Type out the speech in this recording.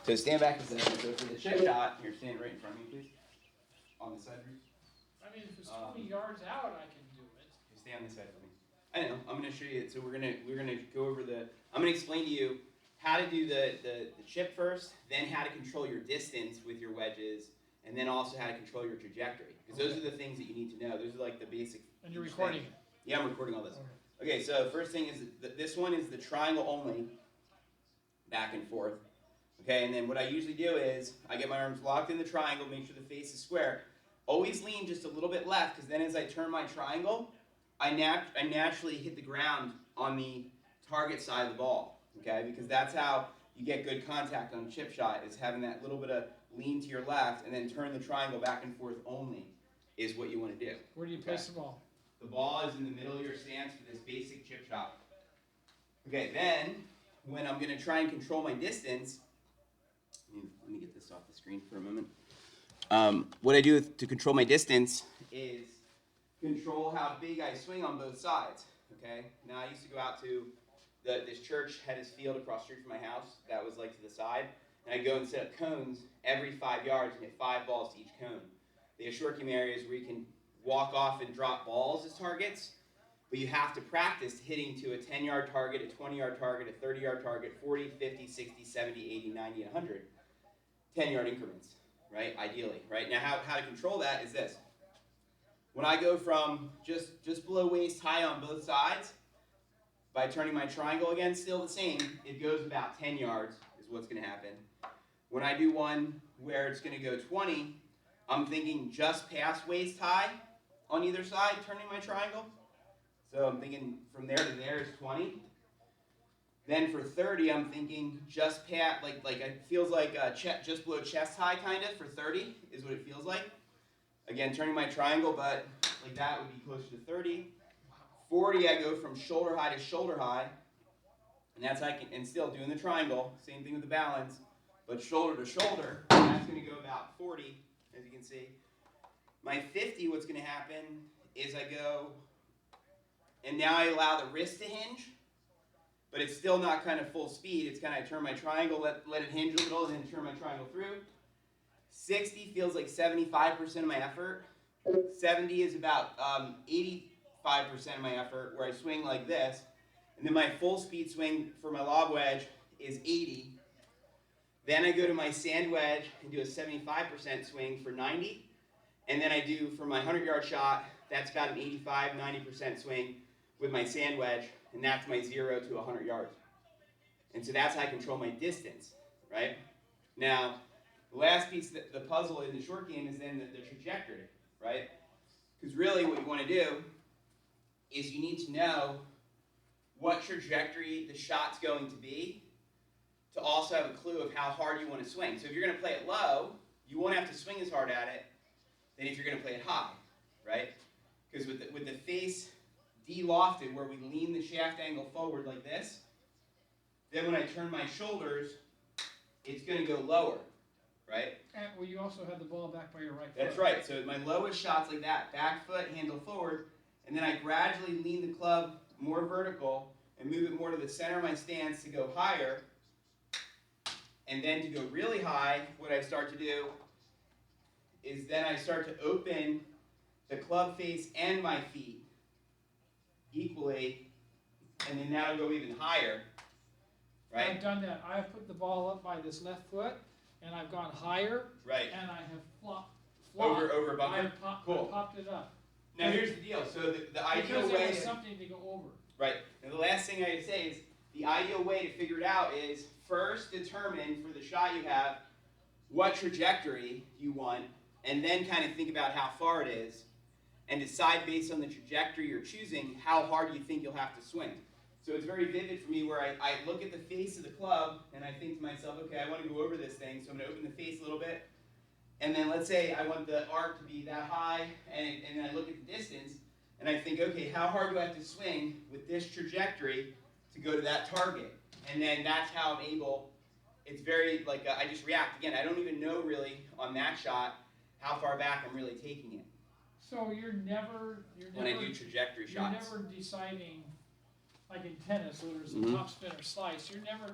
So stand back a second. So for the chip shot, here, stand right in front of me, please. On the side, Bruce. I mean, if it's 20 yards out, I can do it. Stay on this side for me. I know. I'm gonna show you it. So we're gonna go over the. I'm gonna explain to you how to do the chip first, then how to control your distance with your wedges, and then also how to control your trajectory. Because those are the things that you need to know. Those are like the basic. And you're recording it. Yeah, I'm recording all this. Okay, so first thing is this one is the triangle only, back and forth. Okay, and then what I usually do is I get my arms locked in the triangle, make sure the face is square. Always lean just a little bit left, because then as I turn my triangle, I naturally hit the ground on the target side of the ball. Okay, because that's how you get good contact on a chip shot, is having that little bit of lean to your left, and then turn the triangle back and forth only is what you want to do. Where do you place the ball? The ball is in the middle of your stance for this basic chip shot. Okay, then when I'm going to try and control my distance, let me get this off the screen for a moment. What I do to control my distance is control how big I swing on both sides. Okay, now I used to go out to this church had his field across the street from my house that was like to the side, and I'd go and set up cones every 5 yards and hit 5 balls to each cone. They have short game areas where you can walk off and drop balls as targets, but you have to practice hitting to a 10-yard target, a 20-yard target, a 30-yard target, 40, 50, 60, 70, 80, 90, and 100. 10-yard increments, right? Ideally, right? Now how to control that is this. When I go from just below waist high on both sides, by turning my triangle again, still the same, it goes about 10 yards is what's going to happen. When I do one where it's going to go 20, I'm thinking just past waist high on either side, turning my triangle. So I'm thinking from there to there is 20. Then for 30, I'm thinking just past, like it feels like just below chest high kind of for 30 is what it feels like. Again, turning my triangle, but like that would be closer to 30. 40, I go from shoulder high to shoulder high, and that's and still doing the triangle, same thing with the balance, but shoulder to shoulder, that's going to go about 40, as you can see. My 50, what's going to happen is I go, and now I allow the wrist to hinge, but it's still not kind of full speed. It's kind of I turn my triangle, let it hinge a little, and then turn my triangle through. 60 feels like 75% of my effort. 70 is about 85% of my effort, where I swing like this. And then my full speed swing for my lob wedge is 80. Then I go to my sand wedge and do a 75% swing for 90. And then I do for my 100-yard shot, that's about an 85, 90% swing with my sand wedge, and that's my 0 to 100 yards. And so that's how I control my distance, right? Now, the last piece of the puzzle in the short game is then the trajectory, right? Because really what you want to do is you need to know what trajectory the shot's going to be to also have a clue of how hard you want to swing. So if you're going to play it low, you won't have to swing as hard at it than if you're going to play it high, right? Because with the face de-lofted, where we lean the shaft angle forward like this, then when I turn my shoulders, it's going to go lower, right? And well, you also have the ball back by your right foot. That's right. So my lowest shot's like that, back foot, handle forward, and then I gradually lean the club more vertical and move it more to the center of my stance to go higher. And then to go really high, what I start to do is then I start to open the club face and my feet equally, and then now go even higher, right? I've done that. I've put the ball up by this left foot, and I've gone higher, Right. and I have flopped. Over bunker? Cool. I popped it up. Now here's the deal. So the ideal Because way there was to, something to go over. right. And the last thing I would say is the ideal way to figure it out is first determine for the shot you have what trajectory you want, and then kind of think about how far it is, and decide based on the trajectory you're choosing how hard you think you'll have to swing. So it's very vivid for me where I look at the face of the club and I think to myself, okay, I want to go over this thing, so I'm going to open the face a little bit. And then let's say I want the arc to be that high, and then I look at the distance, and I think, okay, how hard do I have to swing with this trajectory to go to that target? And then that's how I'm able, it's very, like, I just react. Again, I don't even know really on that shot how far back I'm really taking it. So you're never When I do trajectory shots. You're never deciding, like in tennis, where there's a Mhm. top spin or slice. You're never